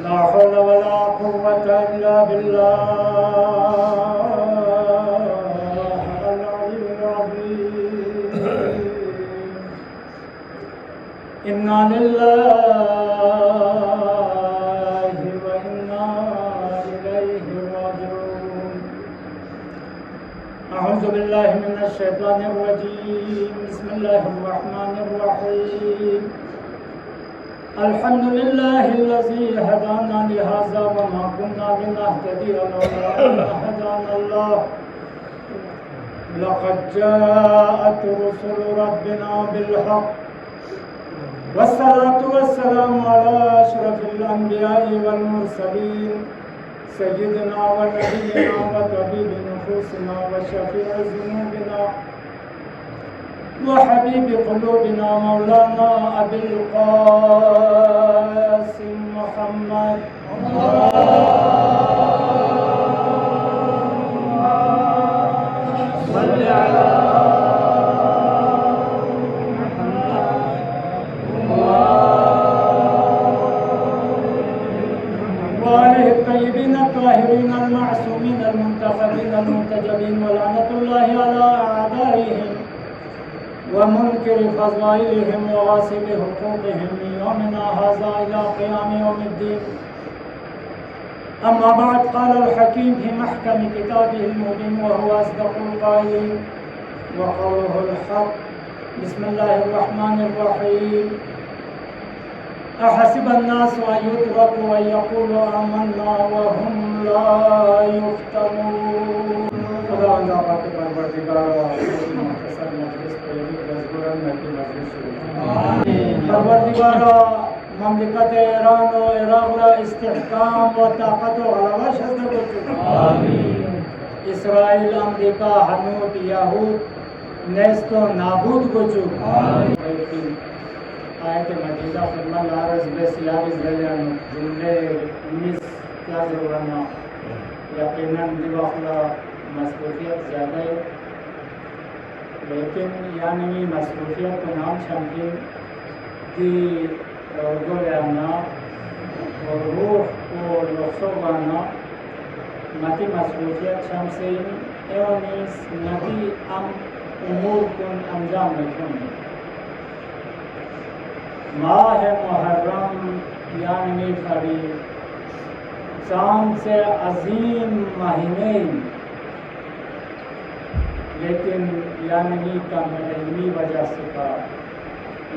لا حول ولا قوة إلا بالله العلي العظيم. إنا لله وإنا إليه راجعون. أعوذ بالله من الشيطان الرجيم. بسم الله الرحمن الرحيم. الحمد لله الذي هدانا لهذا وما كنا لنهتدي لولا أن هدانا الله. لقد جاءت رسل ربنا بالحق والصلاة والسلام على أشرف الأنبياء والمرسلين سيدنا ونبينا وطبيب نفوسنا وشفيع ذنوبنا وحبيب قلوبنا مولانا أبي القاسم محمد صل على وآله الطيبين الطاهرين المعصومين المنتخبين المنتجبين ولعنة الله على أعدائهم ومنكر فضائلهم وغاصب حقوقهم من يومنا هذا إلى قيام يوم الدين. أما بعد، قال الحكيم في محكم كتابه المبين وهو أصدق القائلين وقوله الحق. بسم الله الرحمن الرحيم. أحسب الناس أن يتركوا أن يقولوا آمنا وهم لا يفتنون. خداوند پاک پروردگار مختصر مجلس کو مذکورن کی مجلس پروردگار مملکت ایران و عراق را استحکام و طاقت و غلبہ شد آمین. اسرائیل امریکہ حنوت یہود نیست و نابود گچو آمین. آیت مجیدہ فرمان عرض بسیاری زلیان جملے 19 کیا ضرورنا یقیناً دیواخلا مصروفیت زیادہ ہے، لیکن یعنی مصروفیت کو نام شامل کی اردو لینا اور روح کو لفظوں بانا متی مصروفیت شمسین ایونیس ندی امور کن انجام رکھیں. ماہ محرم یعنی قریب چاند سے عظیم مہینے، لیکن یعنی کم علمی وجہ سے کا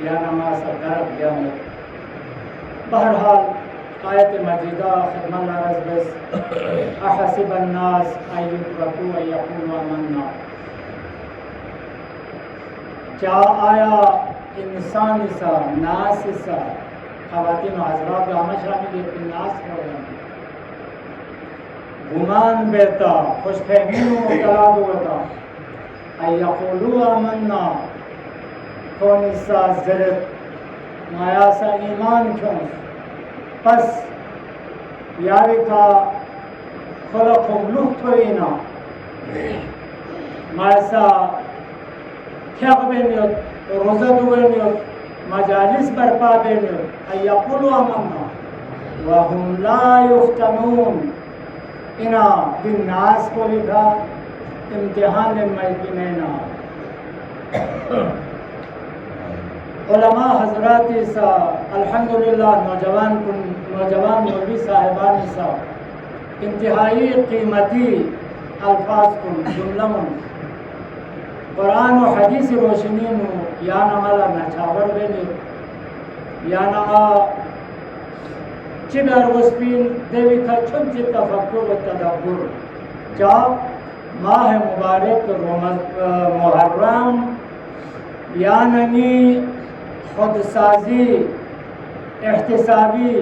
یا نماز درد جانے. بہرحال آیت مجیدہ خدمت عرض بس احسب الناس ان یترکوا ان یقولوا آمنا. کیا آیا انسان سا ناس سا خواتین و حضرات ہم شامل لیکن ناس پروگرام گمان بیتا خوش فہمی و مطلع ہوتا ان یقولوا آمنا کونی سا زرد مایا سا ایمان کیوں پس یاری کا خلق و ملوک توینا مایا سا تھیق بینیت روزہ دوینیت مجالس برپا بینیت ان یقولوا آمنا وهم لا یفتنون. اینا دن ناس کو لکھا امتحان ملکنینا. علماء حضرات سا الحمدللہ نوجوان مولوی صاحبان سا انتہائی قیمتی الفاظ کن جملمن قرآن و حدیث روشنی نو یا نمالا نچاور بینی یا نما چی برغسپین دیوی کا چھن چی تفکر و تدبر چا ماہ مبارک محرم یعنی خودسازی احتسابی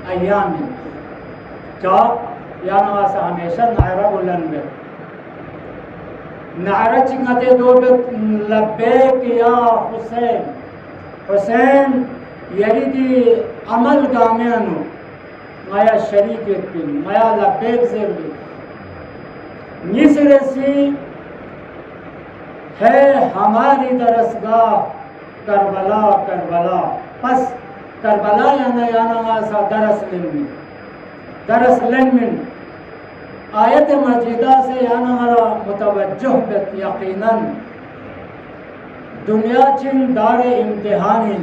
ایام چا یا نواسا ہمیشہ نعرہ بلند بے نعرہ چنگتے دو بے لبیک یا حسین حسین یریدی عمل گامیانو مایا شریک اتپین مایا لبیک زیر بھی نیس رسی ہے ہماری درسگاہ کربلا کربلا پس کربلا یا نیا نواسا درس لنی درس من آیت مجیدہ سے یعنی مرا متوجہ بت یقیناً دنیا چن دار امتحانی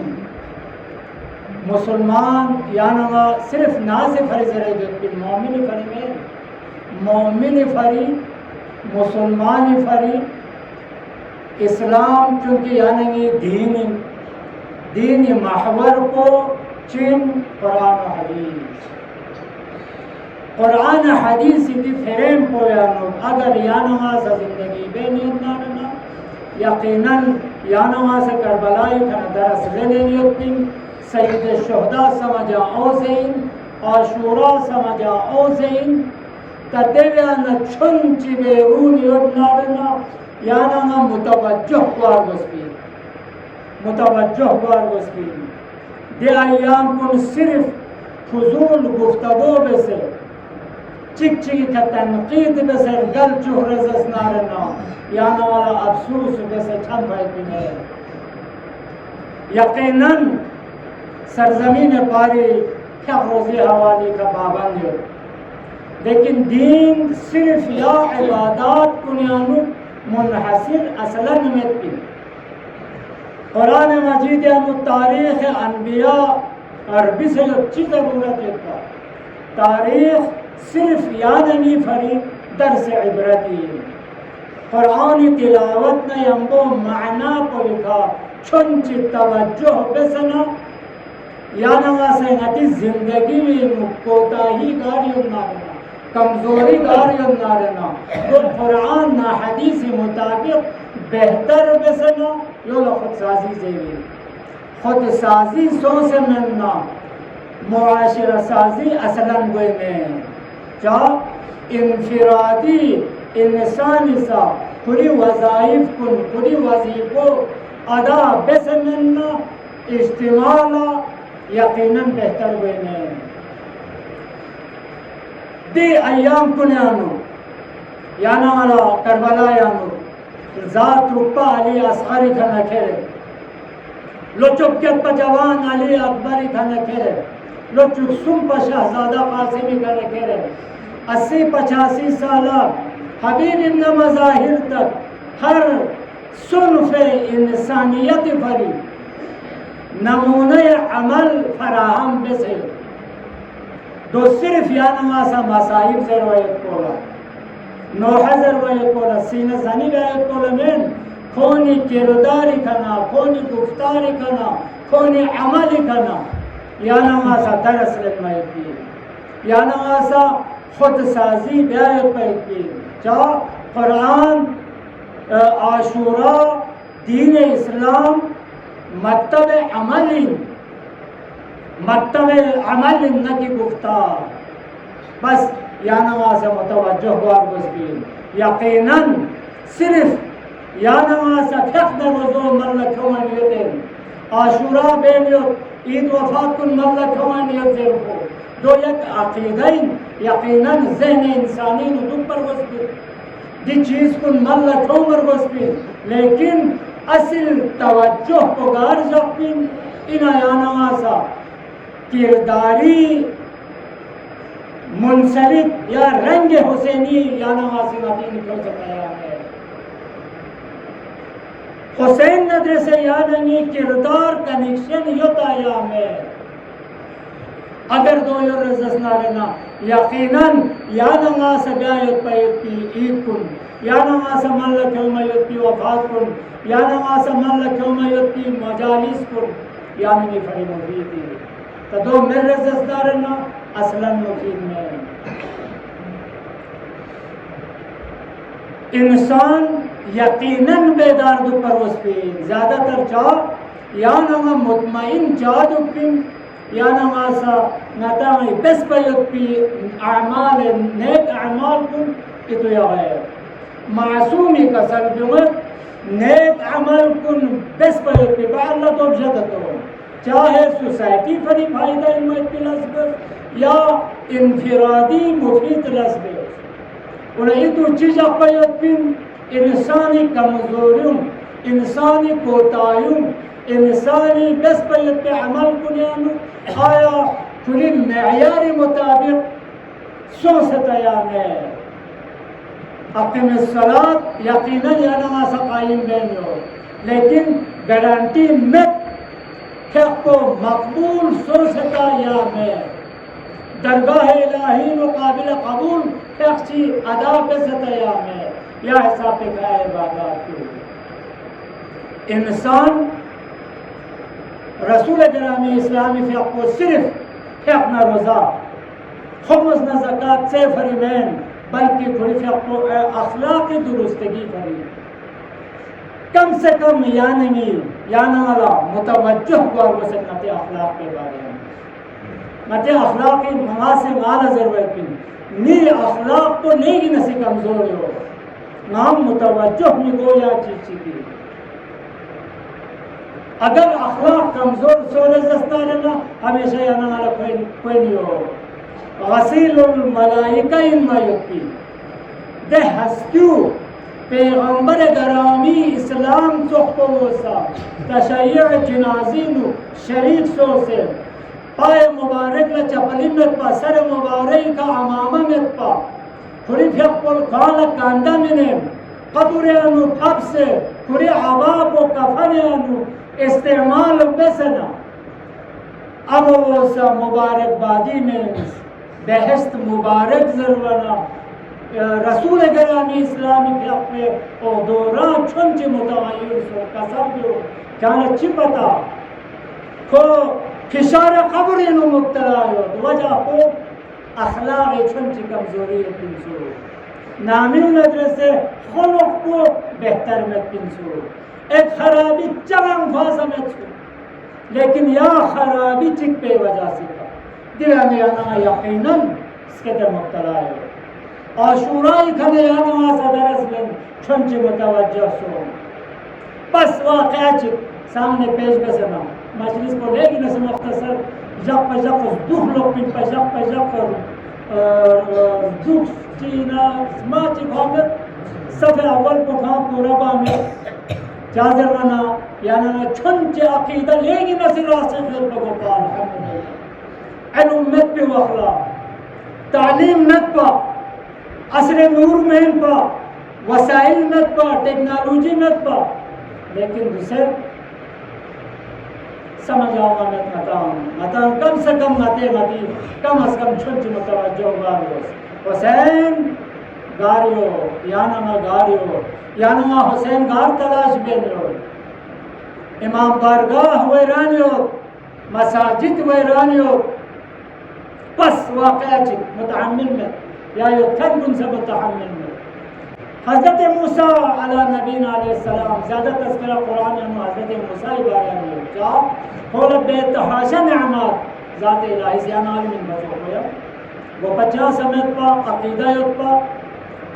مسلمان یعنی صرف نہ سے فری زرے جو مومن فری میں مومن فری مسلمان فری اسلام چونکہ یعنی دین محور کو چن قرآن حدیث دی فریم کو یعنی اگر یعنی سے زندگی بے نیت نہ یقیناً یعنی سے کربلائی کا درس لینے نیت سید الشہداء سمجھا اوزین عاشورا سمجھا اوزین تدویانا چھنچی بیرون یدنارنا یعنی متوجہ کوار گسپی دی ایام کن صرف فضول گفتگو بسے چک چکی کا تنقید بسے گل چوہ رزس نارنا یعنی والا افسوس بسے چھن بھائی پینے یقیناً سرزمین پاری کیا روزی حوالی کا پابند ہے لیکن دین صرف یا عبادات کنیانو منحصر اصلا نمیت کی قرآن مجید تاریخ انبیاء عربی سے اچھی ضرورت ہے تاریخ صرف یادنی فری درس عبرتی ہے قرآن تلاوت نے ہمو معنی کو لکھا چنچ توجہ بسنا یعنی واسے نتی زندگی میں کوتاہی گاری نارنا کمزوری گاری نارنا تو قرآن نا حدیث مطابق بہتر بسنا یو خود سازی زیوی خود سازی سو سے مننا معاشرہ سازی اصلا گوئی میں جا انفرادی انسانی سا کلی وظائف کن کلی وظیفو ادا بسمنا اجتمالا یقیناً بہتر ہوئے میں دی ایام کنیانو یانا والا کربلا یانو ذات رکا علی اصغری کھانا کھیرے لو چکت پا جوان علی اکبری کھانا کھیرے لو چکسم پا شہزادہ قاسمی کھانا کھیرے 80-85 سالہ حبیب ابن مظاہر تک ہر صنف انسانیت فری نمونہ عمل فراہم بسے دو صرف یا نماسا مسائب سے روایت کولا نوحہ سے روایت کولا سینہ زنی روایت کولا من کونی کرداری کنا کونی گفتاری کنا کونی عملی کنا یا نماسا درس لنمائیت کی یا نماسا خود سازی بیایت پہت کی چاہ قرآن عاشورہ دین اسلام مکتب عمل نکی گفتار بس یا نماز متوجہ بار گزبی یقیناً صرف یا نماز فقد وضو ملک ہوانیتیں عاشورہ بیمیت عید وفات کن ملک ہوانیت زیرکو دو یک عقیدین یقیناً ذہن انسانی ندوب پر گزبی دی چیز کن ملک ہومر گزبی لیکن اصل توجہ پگار جاپین ان آیانواسا کرداری منسلک یا رنگ حسینی یانواسی مدین کو سکایا ہے حسین ندر سے یادنی کردار کنیکشن یوت آیام ہے اگر دو یور رزس نارنا یقیناً یانواس بیایت پیتی عید کن یانواس ملک یومیتی وفات کن یانواس ملک یومیتی مجالس کن یعنی فری مفیدی تو دو مر رزس دارنا اصلا مفید میں انسان یقیناً بیدار دو پروس پین زیادہ تر چاہ یا نما مطمئن چاہ دو پین یا نماسا نتامی بس پیت پی اعمال نیک اعمال کن اتو یا ہے معصومی کا سلبیت نیک عمل کن بس پیت پی با اللہ تو بجدتو چاہے سوسائٹی فری فائدہ امت کی لسبت یا انفرادی مفید لسبت انہیں اتو چیز اپیت پین انسانی کمزوریوں انسانی کوتاہیوں انسانی بس پیت پہ عمل کنیانو آیا کلی معیاری مطابق ستیامه اقیم الصلاة یقینا یا نماز قائم بینیو لیکن گارانٹی مت کہ کو مقبول سر ستیامه درگاہ الہی مقابل قبول تخشی ادا پہ ستیامه یا حساب پہ کھائے عبادات کی انسان رسول گرامی اسلامی فقہ کو صرف فقہ نہ روزہ خمس نہ زکاة سے فریمین بلکہ کھڑی فقہ کو اخلاق درستگی فری کم سے کم یعنی والا متوجہ گوار وسکنت اخلاق کے بارے میں متے اخلاقی مماسے مالا ضرورت بھی نی اخلاق تو نہیں گی نسی کمزور ہو نام متوجہ میں گویا چیز کی اگر اخلاق کمزور سولے زستا رہنا ہمیشہ یا نالا کوئی نہیں ہو غسیل الملائکہ انما یکی دے ہستیو پیغمبر گرامی اسلام چوکو وسا تشیع جنازینو شریک سو سے پائے مبارک لا چپلی میں پا سر مبارک کا امامہ میں پا کھڑی پھیق پل کالا کانڈا میں قبر انو پھب سے کھڑی عباب و کفن انو استعمال بسنا اب وہ مبارک بادی میں بہشت مبارک ضرورنا رسول گرامی اسلامی کے اپنے دوران چھنچ متغیر سو قسم جو جانا چی پتا کو فشار قبر انو مبتلا ہو وجہ کو اخلاق چھنچ کمزوری پنسو نامی نظر سے خلق کو بہتر میں پنسو ایک خرابی چرم فاسا میں چھو لیکن یا خرابی چک پہ وجہ سے کا دیوانے آنا یقیناً اس کے در مبتلا ہے عاشورائی کھنے آنا صدر اسلم چھنچ متوجہ سو بس واقعہ چک سامنے پیش بسنا مجلس کو لے گی نسل مختصر جب پہ جب دکھ لوگ پن پہ جب دکھ چینا اسما چک ہوگت صفحہ اول کو کھان پورا میں جازر رنا یعنی چھنچ عقیدہ لے گی نسل راسل خیر بگو پال الحمدللہ علم مت پہ واخلاق تعلیم مت پا عصر نور میں پا وسائل مت پا ٹیکنالوجی مت پا لیکن دوسرے سمجھ آؤں میں مطان کم سے کم متی کم از کم چھنچ متوجہ گاریو حسین گاریو یانما گاریو یانما حسین گار تلاش بینیو امام بارگاہ ویرانیو مساجد ویرانیو پس واقعہ چک متحمل میں یا یو تھن کن سے متحمل میں حضرت موسیٰ علیہ نبینا علیہ السلام زیادہ تذکرہ قرآن میں حضرت موسیٰ بارے میں کیا کھولت بے تحاشا نعمات ذات الہی سے عالم بزرگ ہویا وہ 50 سمیت پا عقیدہ یوت پا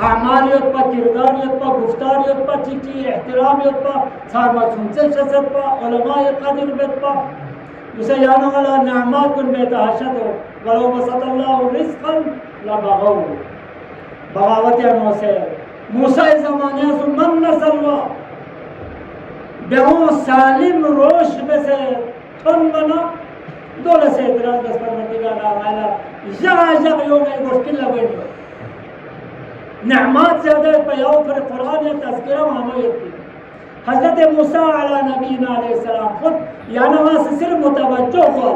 اعمال یوت پا کردار یوت پا گفتار یوت پا چکی احترام یوت پا سارما سنسل شسد پا علماء قدر بیت پا جسے یعنی والا نعمات کن بے تحاشا تو ولو بسط اللہ رزقا لبغو بغاوت انو سے موسیٰ زمانیہ سو من نسلوا بیہوں سالم روش بسے تھن بنا دولے سے اعتراض بس پر مردگار آمالا جغ یوم ایک مشکل لگوئی نعمات زیادہ پیاؤ پر قرآن یا تذکرہ محمد کی حضرت موسیٰ علیہ نبینا علیہ السلام خود یعنی سے صرف متوجہ ہوا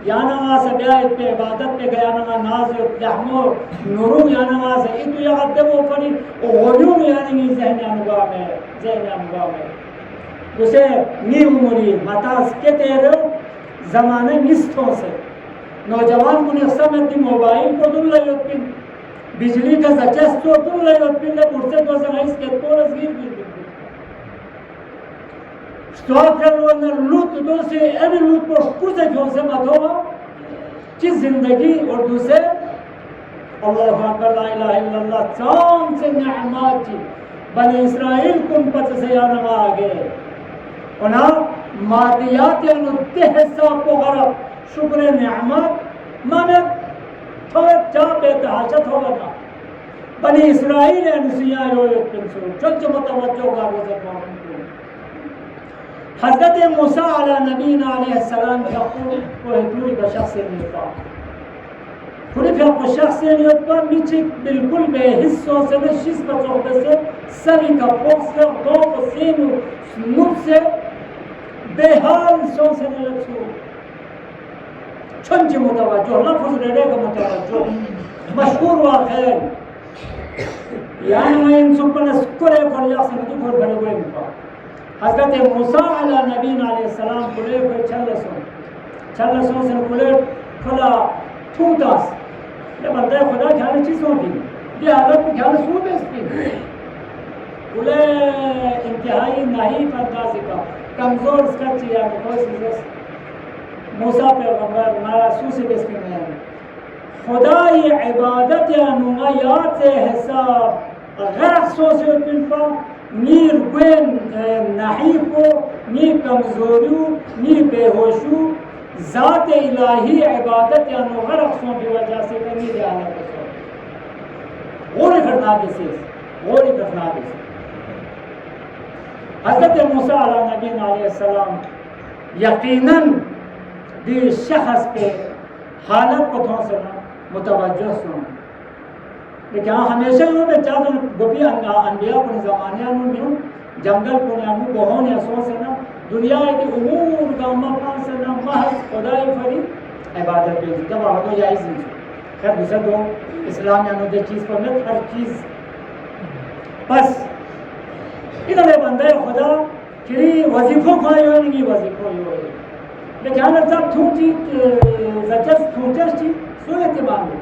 یعنی سے بیائیت پہ عبادت پہ گیا یعنی ناز یحمو نورو یعنی سے ایتو یغدب و پڑی غنیوم یعنی ذہن انگاہ میں اسے نیو مولی متاز کے تیرے زمانے نستوں سے نوجوان کو نقصہ میں دی موبائل کو دل لیت پن بجلی کا زچست کو دل لیت پن لے پرسے کو سنائیس کے پورس گیر گیر ستوکر ونر لوت دو سے ایمی لوت پر کسے کیوں سے مت ہوا چیز زندگی اور دوسرے اللہ اکبر لا الہ الا اللہ چام سے نعمات چی بنی اسرائیل کن پت سے یانما آگے اونا مادیات یعنی تحصہ کو غرب شکر نعمت مانے تھوڑے چاہ بے تحاشت ہوگا نا بنی اسرائیل یعنی سیاہ رویت پنسو چنچ متوجہ گا روزت مہم کو حضرت موسیٰ علیہ نبینا علیہ السلام کا کوئی دوری کا شخص نہیں پا پوری پھر کو شخصیت پر میچے بالکل بے حصوں سے میں شیز پر چوکے سے سری کا پوک سے دو کو سین نوب سے بے حال سو سے نرچو چھنچ متوجہ لفظ ریڈے کا متوجہ مشہور واقع ہے یعنی میں ان سب پر نسکرے پر یا سنگی پر بھرے ہوئے مکا حضرت موسیٰ علیہ نبینا علیہ السلام کلے کوئی چل رسوں سے کلے کھلا تھوتاس یہ بندہ خدا خیال چیزوں کی یہ حالت میں خیال سو بیستی کلے انتہائی نحیف اندازی کا کمزور سکچی یا کوئی سیزس موسیٰ پیغمبر ہمارا سو سے بیستی میں ہے خدای عبادت یا نمائیات حساب غرق سوسیو پنپا نیر گوین نحیفو نی کمزوریو نی بے ہوشو ذات الہی عبادت یا غرق سون کی وجہ سے کنی دیانا کسو غوری کرنا بیسیس حضرت موسیٰ علیہ نبی علیہ السلام یقیناً دی شخص پہ حالت کو تھون سے متوجہ سن لیکن ہمیشہ یہ ہوتا ہے چاہتا گوپی انبیاء کو زمانیاں میں جنگل کو نیامو بہون یا سو سے نا دنیا کی امور کا مقام سے نا محض خدای فری عبادت بیجی جب آہدو جائز نہیں خیر دوسرے دو اسلام یا دے چیز پر میں ہر چیز بس ادھر بندے خدا کری وظیفوں کھائی ہوئی نہیں وظیفوں ہوئی لیکن ہمیں جب تھوٹی زجر تھوٹش تھی سویت باندھو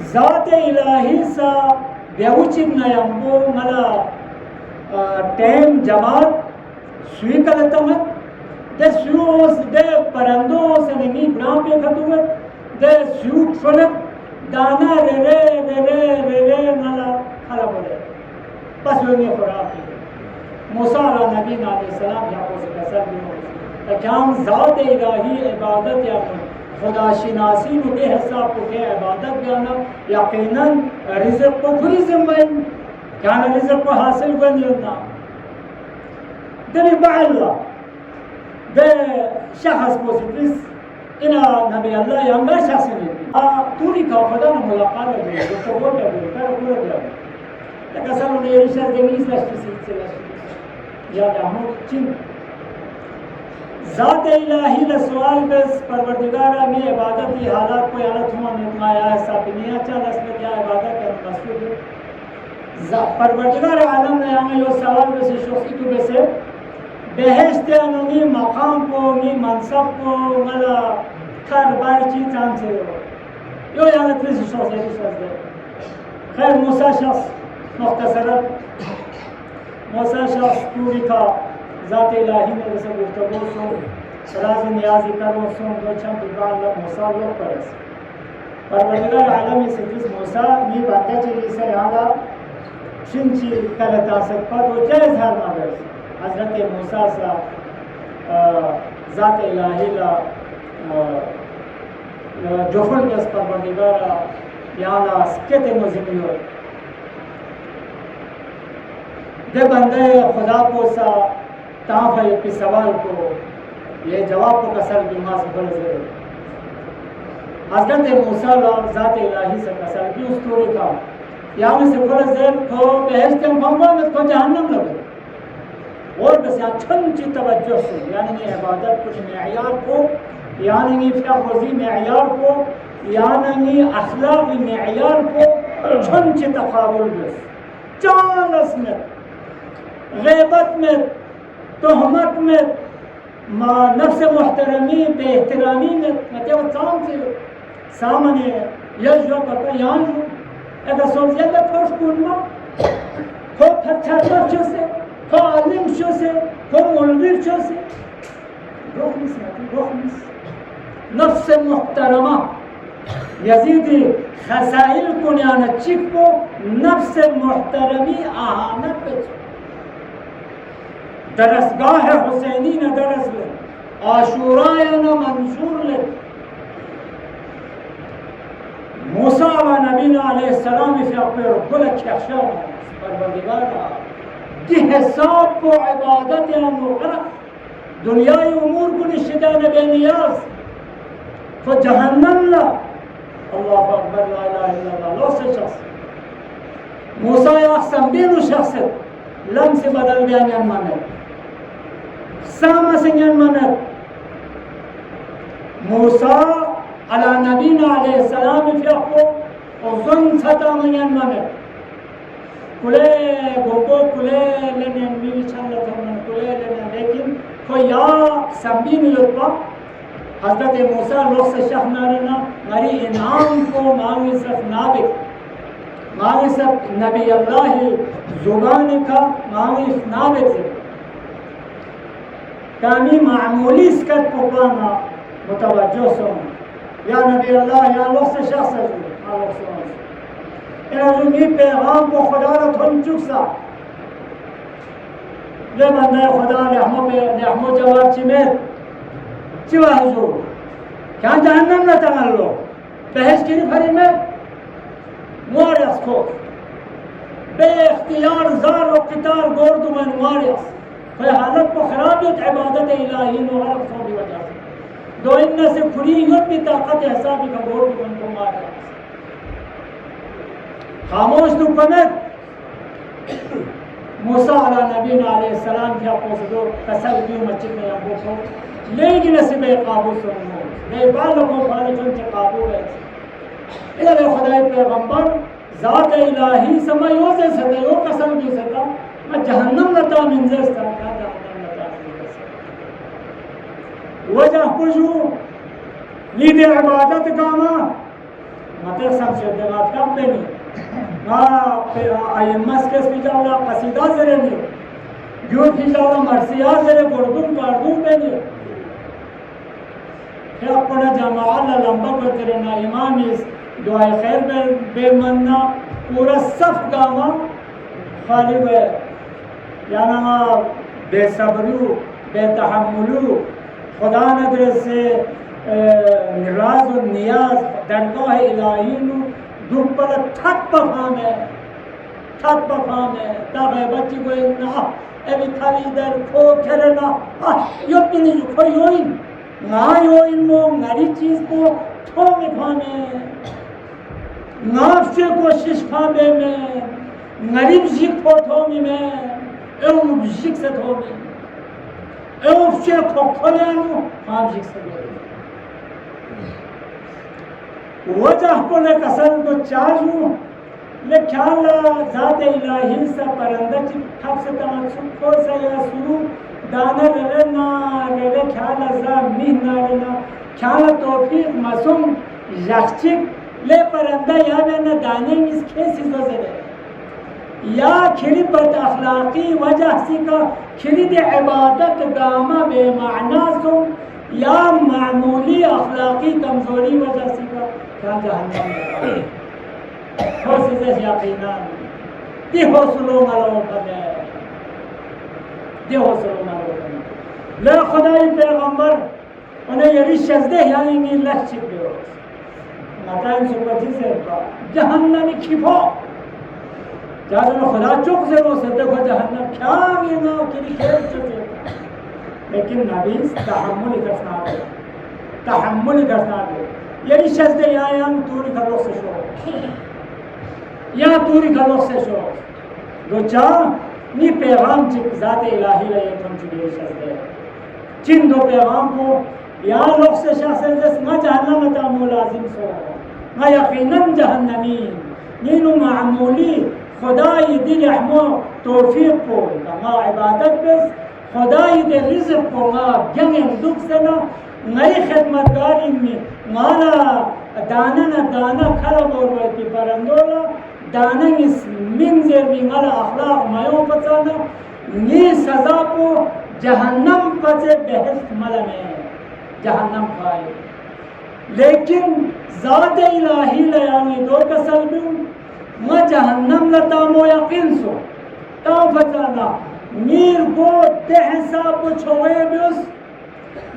ذات الہی سا بیوچن نیامبو ملا ٹیم جماعت سوی کلتمت دے سویوس دے پرندوں سے نمی برام پہ کھتوت دے سوی ٹھنک دانا رے ملا کھلا بولے بس وہی خوراک ہے موسیٰ علیہ نبی علیہ السلام یہاں کو سے کسر بھی ہو تاکہ ذات الہی عبادت یا خدا شناسی نو کے حساب کو کہ عبادت جانا یقیناً رزق کو پوری زمین کیا رزق کو حاصل کرنے ہوتا دلی بعلا دے شخص کو سپریس انا نبی اللہ یا میں شخص نہیں توری کا خدا نے ملاقات ہے جو تو وہ کیا بھی کر پورا کیا لیکن اصل انہیں یہ رشتہ دینیز لشتی سے یا ہم چین ذات الہی لسوال بس پروردگارہ میں عبادت کی حالات کوئی حالت ہوا نتمایا ہے سابنیہ چاہ لسلت یا عبادت کا مقصود ہے پروردگار عالم نے ہمیں یہ سوال بس شخصی تو بسے بہشت انہی مقام کو نی منصب کو ملا کھر بار چیز چاند سے ہو یہ یہاں تریس شخص ہے خیر موسیٰ شخص مختصرت موسیٰ شخص پوری تھا ذات الہی میں رسل گفتگو سو راز نیازی کرو سو دو چھم بکار اللہ موسیٰ لوگ پرس پروردگار عالمی سجس موسیٰ نی باتیں چلی سے یہاں چنچی کلتا سکتا تو جائز ہر مدرس حضرت موسیٰ سا ذات الہی لا جوفل بس پروردگار یہاں لا سکت مزمی ہو دے بندے خدا کو سا تاں ہے کہ سوال کو یہ جواب کو کسر بھی ماں سے بڑھ سے حضرت موسیٰ ذات الہی سے کسر بھی اس طوری کا یہاں سے بڑھ سے تو بہشت ممبر میں تو جہنم لگے اور بس یہاں چھنچی توجہ سے یعنی یہ عبادت کچھ معیار کو یعنی یہ فقوزی معیار کو یعنی اخلاقی معیار کو چھنچی تقابل بس چانس میں غیبت میں تہمت میں نفس محترمی بے احترامی میں مطلب چاند سے سامنے یجو کرتا یہاں جو اگر سوچیت ہے پھوش کنما خو پھچھر چو سے خو علم چو سے خو ملویر چو سے روح نیس نفس محترمہ یزید خسائل کنیانا چک کو نفس محترمی آہانت پہ درسگاہ حسینی نہ درس لے عاشورائے نہ منصور لے موسیٰ و نبینا علیہ السلام فی اقوی رب الکشا پروردگار دی حساب کو عبادت یا مغرق دنیای امور کو نشدان بے نیاز تو جہنم لا الله أكبر لا إله إلا الله لوس شخص موسى يقسم بينو شخص لمس بدل بيان ينمنت سامة سنينمنت موسى على نبينا عليه السلام في أقوى وظن ستا من ينمنت كله غوغو كله لنن مي چند تمن كله لنن لیکن کوئی یا سمبین یوپا حضرت موسیٰ لوگ سے شخ نارنا مری انعام کو مانگی صرف نابک مانگی صرف نبی اللہ زبان کا مانگی نابک سے کامی معمولی سکت پکانا متوجہ سون یا نبی اللہ یا لوگ سے شخص ہے لوگ سون این ازونی پیغام کو خدا را تھن چکسا لے بندہ خدا لحمو جواب چیمید چی حضور کیا جہنم نہ تنگل لو بحث کی نہیں میں مواریس کو بے اختیار زار و قتال گوردو من مواریس کوئی حالت کو خرابیت عبادت الہی نو غرق سو بھی وجہ سے دو ان سے کھلی یوں بھی طاقت حسابی کا گوردو من کو مواریس خاموش تو کمت موسیٰ علیہ نبینا علیہ السلام کیا پوسدو قصر کیوں مسجد میں ابو کو لیکن اسے بے قابو سنو بے بالوں کو خالقوں سے قابو ہے اے خدای پیغمبر ذات الہی سمایو سے سدیو قسم کی سدا میں جہنم لتا منزل ستا کیا جہنم لتا منزل وجہ پوچھو لید عبادت کاما مطلب سب سے دماغ کم پہ نہیں آئیمس کس بھی جاولا قصیدہ زرے نہیں یود بھی جاولا مرسیہ زرے گردون کاردون پہ نہیں پھر اپنا جماعہ لمبا کرتے رہنا امامیس دعائے خیر بے مننا پورا صف گاما خالی ہوئے یعنی بے صبریو بے تحملو خدا ندر سے راز و نیاز درگاہ الہینو دوپر تھک پفام ہے تا غیبتی کو انہا ایوی کھالی در کھو کرنا یو کنی جو کھوئی ہوئین نا یوئین مو نری چیز کو تھو مکھانے ناف سے کوشش پھامے میں نریب جھک کو تھومی میں ایو جھک سے تھومی ایو سے کھو کھولینو ہم جھک سے تھومی وجہ کو لے قسم کو چاہوں لے خیال ذات الہی سے پرندہ چی حق سے تمسک کو سے یا سرو دانا لینا لیلے خیال ازا مہنا لینا خیال توفیق مسوم یخچک لے پرندہ یا بینا دانے اس کیسی زوزے لے یا کھری بد اخلاقی وجہ سی کا کھری دے عبادت گاما بے معنی سو یا معمولی اخلاقی کمزوری وجہ سی کا کیا جہنم ہے حوصلہ یقیناً دی حوصلوں ملو بنے دی حوصلوں ملو بنے لے خدای پیغمبر انہیں یہ شزدہ یعنی نہیں لکھ چک دیو مطائم سپتی سے جہنمی کھپو جہاں خدا چک سے وہ سے دیکھو جہنم کیا گینا کلی خیر چکے لیکن نبی تحمل کرنا دے تحمل کرنا دے یعنی شزدہ یعنی توری کا لوگ سے شو یا توری کا لوگ سے شو جو چاہ نی پیغام چک ذات الہی رہے تم چکے شزدہ چن دو پیغام کو یا لوگ سے شخص جس ما جہنم تا ملازم سو ما یقیناً جہنمی نینو معمولی خدای دل احمو توفیق کو ما عبادت بس خدای دل رزق کو ما جنگم دکھ سنا نئی خدمتگاری میں مانا دانا کھلا بورواتی پرندولا دانا اس منزر میں مالا اخلاق میوں پتانا نی سزا کو جہنم پتے بحث ملا میں جہنم کھائے لیکن ذات الہی لیانی دو کسل بیوں ما جہنم لتامو یقین سو تا فتانا میر کو تحساب کو چھوئے بیوس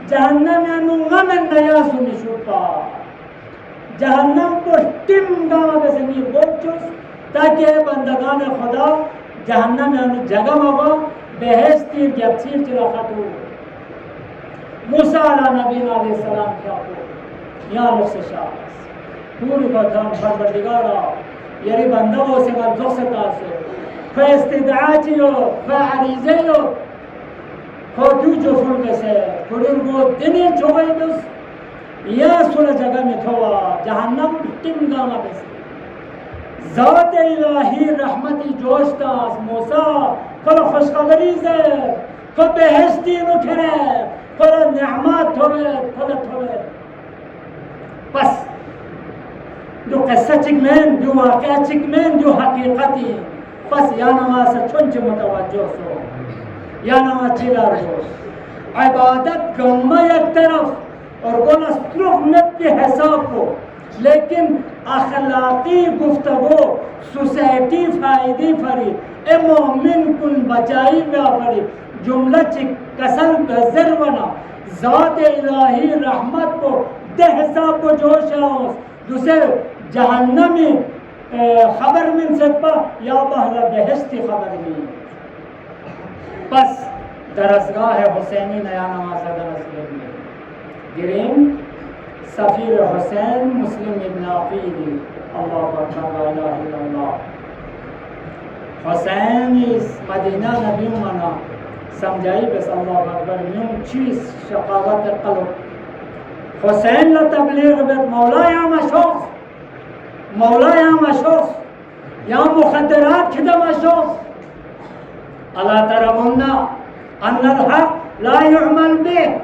جہنم یعنی غمن نیاسو نشوتا جہنم کو ٹم گاما بسے میر بوچوس تاکہ بندگان خدا جہنم یعنی جگہ مگا بحث تیر جب سیر چلا خطو موسیٰ علیہ نبینا علیہ السلام کیا کو یا لوگ سے شاہد پوری باتان پروردگارا یری بنده و سمر زخص تاسه خو استدعا چیو خو عریضه یو خو دو جفل بسه کلیر گو دنی چوگئی بس یا سول جگہ میں تھوا جہنم تم گاما بسه ذات الہی رحمتی جوشتا از موسیٰ کل خوشخبری زه کل بہشتی نکره کل نعمت ہوئے کل ہوئے بس دو قصہ چکمین دو واقعہ چکمین دو حقیقتی بس یا نماز چونچ متوجہ سو یا نماز چیلار ہو عبادت گمہ یک طرف اور گونا سلوک کے حساب کو لیکن اخلاقی گفتگو سوسائٹی فائدی فری اے مومن کن بچائی بیا فری جملہ چک کسل بزر بنا ذات الہی رحمت کو دے حساب کو جوش ہے دوسرے جہنمی خبر من سکتا یا بہلا بہشتی خبر من بس درسگاہ حسینی نیا نماز درس میں گرین سفیر حسین مسلم ابن عقیل اللہ اکبر لا الہ الا اللہ حسین اس مدینہ نبی منا سمجھائی بس اللہ اکبر یوں چیز شقاوت قلب حسین لا تبلیغ بیت مولا یا مشوخ مولا یا مشوخ یا مخدرات کھدا مشوخ اللہ ترون ان الحق لا يعمل به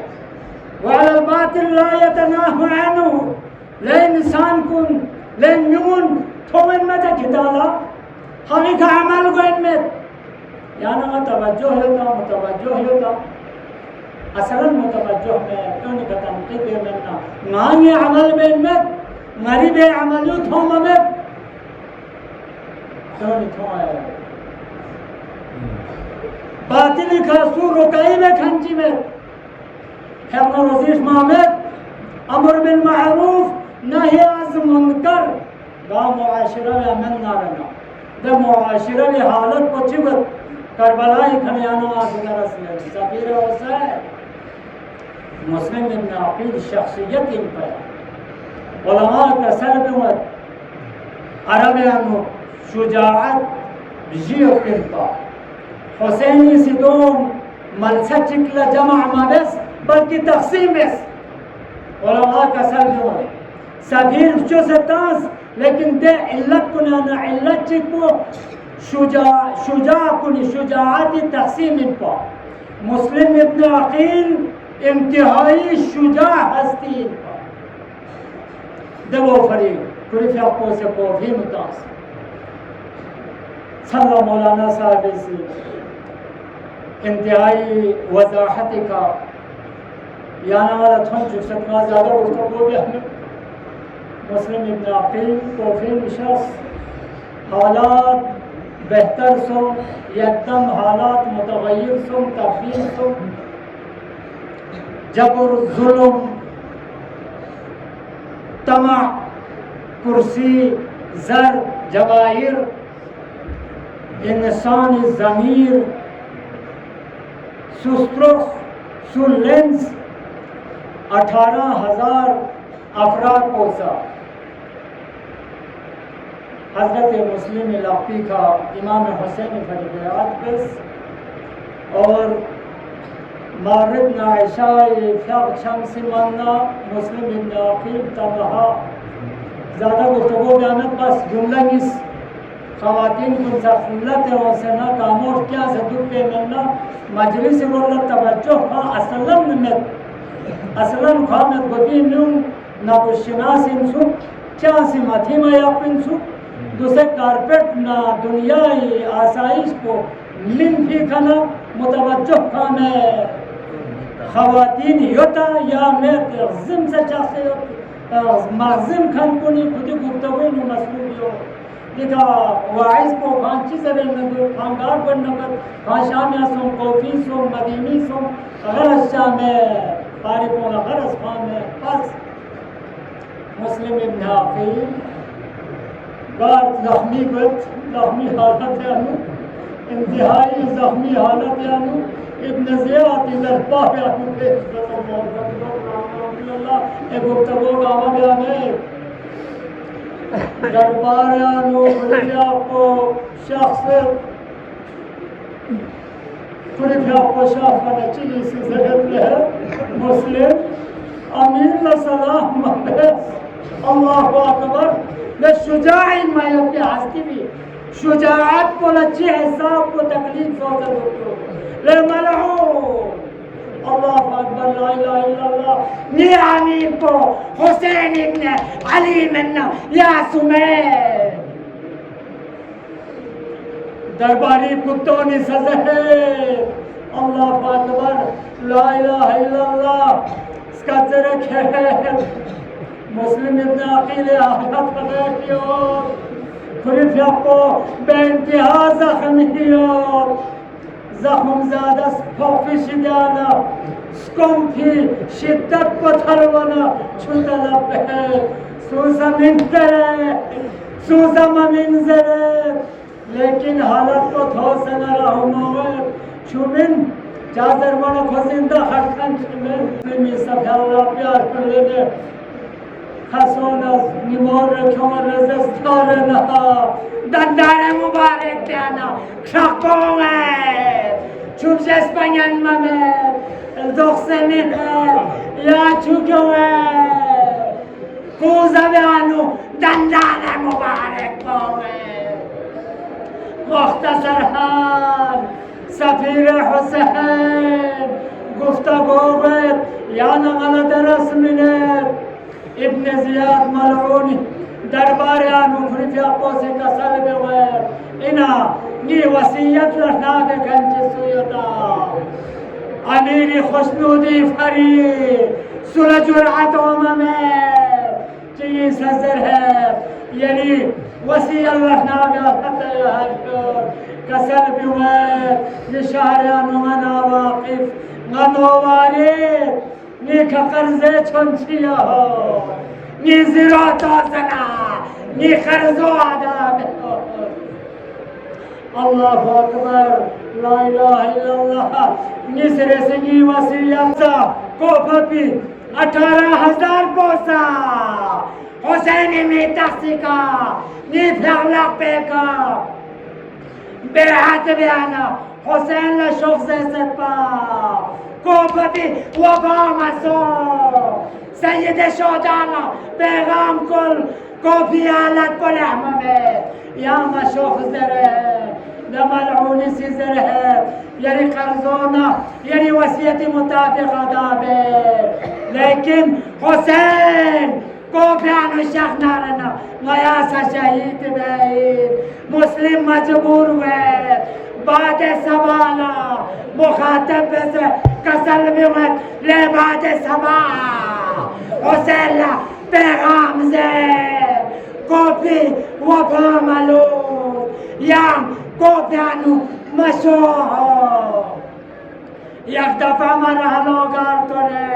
وعلى الباطل لا يتناهى عنه لين انسان كن لين يمون تومن متى كتالا حقيقة عمل قوين مت يعني متوجه ہوتا اصلا متوجه میں کیوں نہیں تنقید مننا مانگی عمل بین مت مری بے عملیو تھوم مت کیوں نہیں تھوم آئے باطلی خاصور رکائی میں کھنچی میں حفظ رزیش محمد امر بالمعروف نہی از منکر دا معاشرہ میں امن نہ رہنا دا معاشرہ میں حالت کو چبت کربلائی کھلیانوں آسدہ رسلے سفیر حسین مسلم ابن عقیل شخصیت ان پر علماء کا سلب مت عربیانو شجاعت بجیو کنتا حسینی سدوم ملسہ چکل جمع مبس بلکہ تقسیم بس علماء کا سلب مت سفیر چو ستاس لیکن دے علت کنانا علت چکو شجاع کنی شجاعت تقسیم ان پر مسلم ابن عقیل انتہائی شجاع ہستی ان پر دو فریق کلی فیقو سے کوفی متاثر صلی مولانا صاحب سے انتہائی وضاحت کا یانا والا تھن چکست کا زیادہ گفتگو کو بھی ہمیں مسلم ابن عقیل کوفی نشست حالات بہتر سو یکدم حالات متغیر سو تبدیل سو جبر ظلم طمع کرسی زر جواہر انسان ضمیر سسترخ سلنس 18,000 افراد کو سا حضرت مسلم لاقی کا امام حسین فریبیات بس اور مارد نائشہ فیق شمس مننا مسلم ابن عقیل تنہا زیادہ گفتگو بیانت بس جملہ اس خواتین کو زخلت و سنہ کامور کیا سے دور پہ مننا مجلس رولت توجہ کا اصلاً خامت گدینیوں نبو شناس انسو کیا سی متھیمہ یاپ انسو دوسرے کارپیٹ نا دنیای آسائش کو من بھی کھنا متوجہ کا میں خواتین یوتا یا میں تغزم سے چاہتے مغزم کھن کنی خودی گفتگوی نو مسئول ہو دیکھا واعظ کو کھان چیز رہے ندو کھانگار پر نکت کھان شامیہ سوں کوفی سوں مدینی سوں غرص شامے پارکوں غرص خامے پس مسلم ابن عقیل بار زخمی بت زخمی حالت یعنی انتہائی زخمی حالت یعنی ابن زیاد لرپاہ یعنی کہ عزت اللہ ایک گفتگو کا آمد یعنی دربارانو خلیفه شخص خلیفه شخص چیزی سیزدت له مسلم امین لسلام مبس الله اکبر لشجاعی ما یبی هستی بی شجاعت بولا چی حساب کو تکلیف سوزا دکتو لملعون الله اکبر لا اله الا الله نی امیر کو حسین ابن علی منا یا سمیر درباری کتوں نے سزا ہے اللہ اکبر لا الہ الا اللہ اس کا ذرک ہے مسلم ابن عقیل آخرت خبر کی اور خلیفہ کو بے انتہا زخمی اور زخم زادہ سپوفی شدانا سکمپی شدت پتھروانا چھوٹا لپے سوزا منترے سوزا منزرے لیکن حالت کو تھو سنا رہو موت چومن جازر وانا کو زندہ خرکن چومن نمی صفحہ اللہ پیار کر لینے خسون از نیمور رکھوں رزستار نها دندار مبارک دیانا کشاکوں ہے چوب جسپنین ممت الدخسنین ہے یا چوکوں ہے کوزا بیانو دندار مبارک کوں ہے مختصر حال سفیر حسین گفتگو گوید یا نغلط رسمینت ابن زیاد ملعونی درباریانو خلیفہ قوسی کا سلب غیر اینا نی وسیعت لڑنا بکن جسویتا امیر خوشنودی فری سورہ جرعت میں چیز سزر ہے یعنی وسیع لڑنا بکن کسلب غیر نشاریانو منا واقف غنواری نیک قرضے چھنچیا ہو نی زیرو توسنا نی قرضو عذاب ہو اللہ اکبر لا الہ الا اللہ نی سرے سنگی وسیعت سا کو پھپی 18,000 پوسا حسین میں تخصی کا نی پھرلق پہ کا بیعت بیانا حسین لشخص ست پا کوپتی وبام سو سید شودانا پیغام کل کوپی حالت کل احمد یا مشوخ زره لملعونی سی زره یعنی قرضونا یعنی وسیعت مطابق عذابه لیکن حسین کوپی عنو شخ نارنا غیاسا شہید بید مسلم مجبور ہوئے بعد سوالا مخاطب سے کسل بیمت لے بعد سوا حسین پیغام سے کوپی وفا ملو یم کوپی انو مشوح یک دفعہ مرحلو گارتونے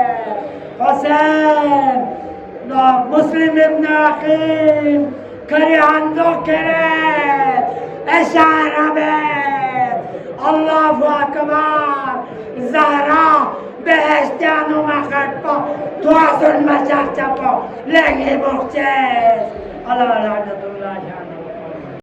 حسین مسلم ابن عقیم کری اندو کرد اشارہ بید اللہ اکبر زہرا بہشتیانو مخد پا توازن مشاق چپا لگی بخچے اللہ لعنت اللہ